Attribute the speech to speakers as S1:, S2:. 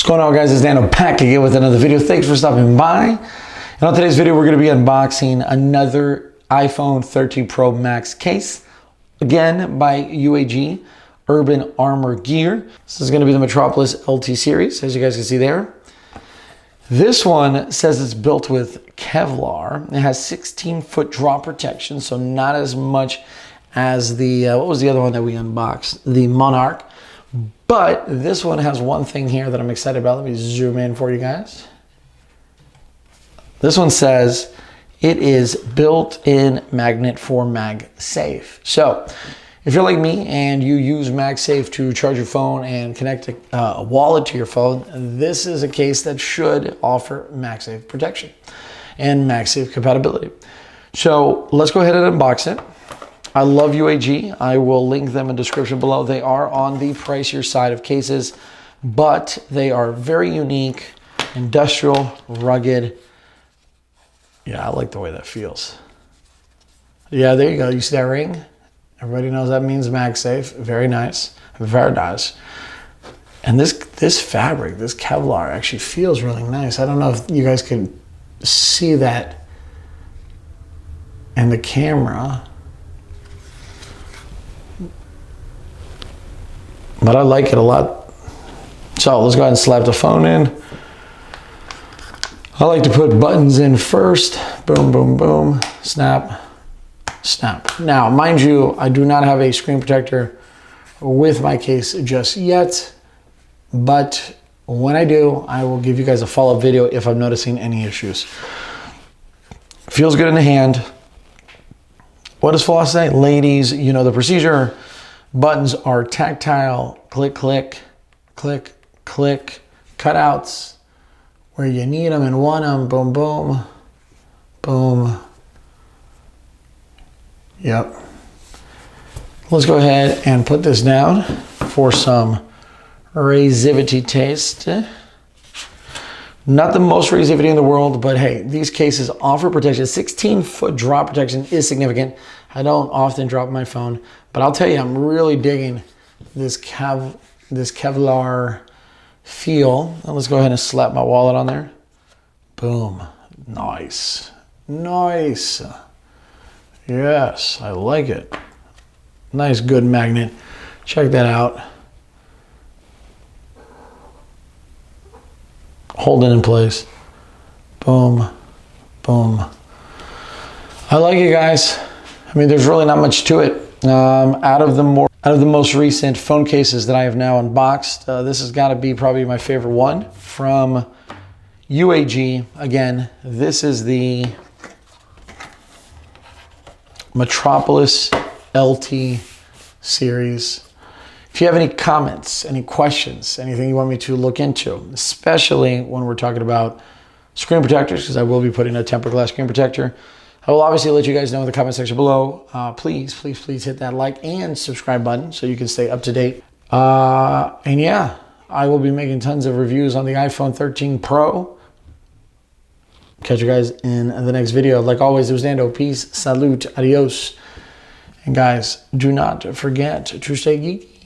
S1: going on, guys? It's Dano back again with another video. Thanks for stopping by. And on today's video, we're going to be unboxing another iPhone 13 Pro Max case, again by UAG Urban Armor Gear. This is going to be the Metropolis LT series, as you guys can see there. This one says it's built with Kevlar. It has 16-foot drop protection, so not as much as the, what was the other one that we unboxed? The Monarch. But this one has one thing here that I'm excited about. Let me zoom in for you guys. This one says it is built-in magnet for magsafe. So if you're like me and you use magsafe to charge your phone and connect a wallet to your phone, this is a case that should offer magsafe protection and magsafe compatibility. So let's go ahead and unbox it. I love UAG. I will link them in the description below. They are on the pricier side of cases, but they are very unique, industrial, rugged. Yeah, I like the way that feels. Yeah, there you go. You see that ring? Everybody knows that means MagSafe. Very nice. Very nice. And this fabric, this Kevlar actually feels really nice. I don't know if you guys can see that in the camera, but I like it a lot. So let's go ahead and slap the phone in. I like to put buttons in first. Boom, boom, boom. Snap, snap. Now, mind you, I do not have a screen protector with my case just yet, but when I do, I will give you guys a follow-up video if I'm noticing any issues. Feels good in the hand. What does Floss say? Ladies, you know the procedure. Buttons are tactile, click, click, click, click, cutouts where you need them and want them, boom, boom, boom. Yep. Let's go ahead and put this down for some resivity taste. Not the most resivity in the world, but hey, these cases offer protection. 16-foot drop protection is significant. I don't often drop my phone, but I'll tell you, I'm really digging this Kevlar feel. Now let's go ahead and slap my wallet on there. Boom. Nice. Nice. Yes, I like it. Nice, good magnet. Check that out. Hold it in place. Boom. Boom. I like it, guys. I mean, there's really not much to it. Out of the most recent phone cases that I have now unboxed, this has got to be probably my favorite one from UAG. Again, this is the Metropolis LT series. If you have any comments, any questions, anything you want me to look into, especially when we're talking about screen protectors, because I will be putting a tempered glass screen protector, I will obviously let you guys know in the comment section below. Please, please, please hit that like and subscribe button so you can stay up to date. And yeah, I will be making tons of reviews on the iPhone 13 Pro. Catch you guys in the next video. Like always, it was Nando. Peace, salute, adios. And guys, do not forget to stay geeky.